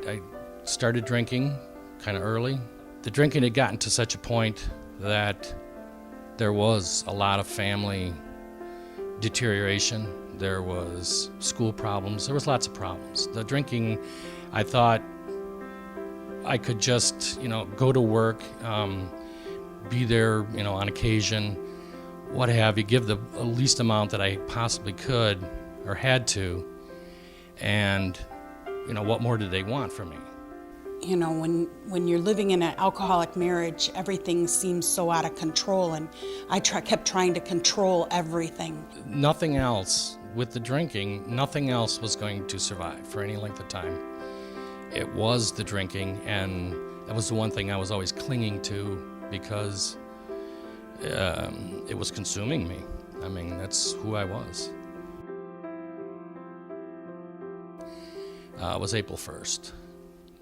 I started drinking kind of early. The drinking had gotten to such a point that there was a lot of family deterioration. There was school problems. There was lots of problems. The drinking, I thought I could just, go to work, be there, on occasion, what have you, give the least amount that I possibly could or had to, and, what more did they want from me? When you're living in an alcoholic marriage, everything seems so out of control, and I kept trying to control everything. Nothing else, with the drinking, nothing else was going to survive for any length of time. It was the drinking, and that was the one thing I was always clinging to because it was consuming me. I mean, that's who I was. It was April 1st.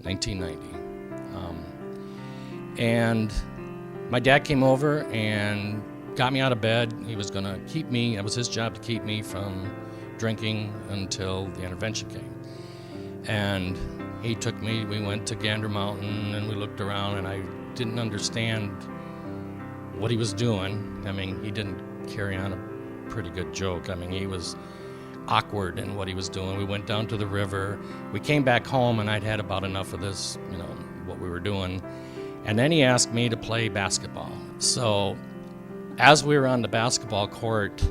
1990. And my dad came over and got me out of bed. He was going to keep me, it was his job to keep me from drinking until the intervention came. And he took me, we went to Gander Mountain and we looked around, and I didn't understand what he was doing. I mean, he didn't carry on a pretty good joke. I mean, he was awkward in what he was doing. We went down to the river. We came back home, and I'd had about enough of this, what we were doing. And then he asked me to play basketball. So as we were on the basketball court,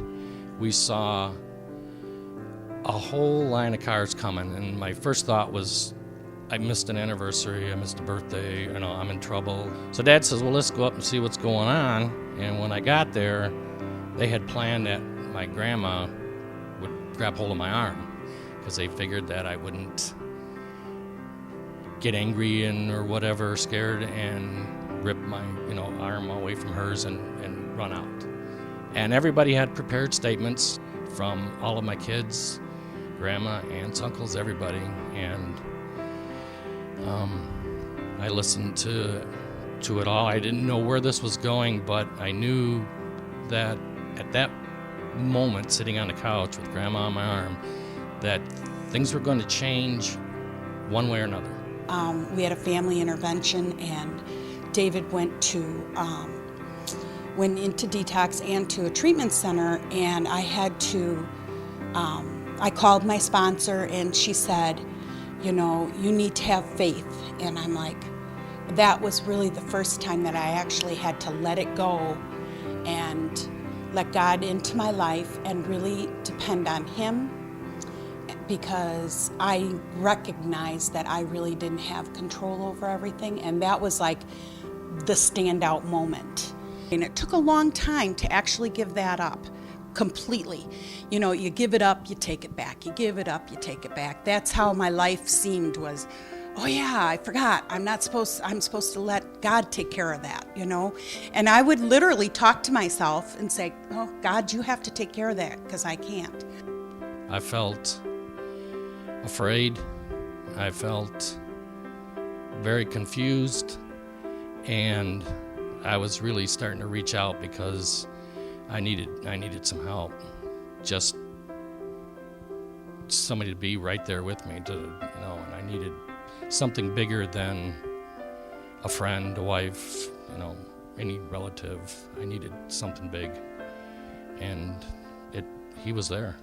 we saw a whole line of cars coming, and my first thought was, I missed an anniversary, I missed a birthday, I'm in trouble. So Dad says, well, let's go up and see what's going on. And when I got there, they had planned that my grandma would grab hold of my arm because they figured that I wouldn't get angry or whatever, scared, and rip my arm away from hers and run out. And everybody had prepared statements from all of my kids, grandma, aunts, uncles, everybody, and I listened to it all. I didn't know where this was going, but I knew that at that moment, sitting on the couch with grandma on my arm, that things were going to change one way or another. We had a family intervention, and David went into detox and to a treatment center, and I had to, I called my sponsor, and she said, you need to have faith. And I'm like, that was really the first time that I actually had to let it go and let God into my life and really depend on Him, because I recognized that I really didn't have control over everything, and that was like the standout moment. And it took a long time to actually give that up completely. You give it up, you take it back. You give it up, you take it back. That's how my life seemed, was, oh yeah, I forgot. I'm supposed to let God take care of that, And I would literally talk to myself and say, oh, God, you have to take care of that because I can't. I felt afraid. I felt very confused, and I was really starting to reach out because I needed some help. Just somebody to be right there with me, and I needed something bigger than a friend, a wife, any relative. I needed something big, and he was there.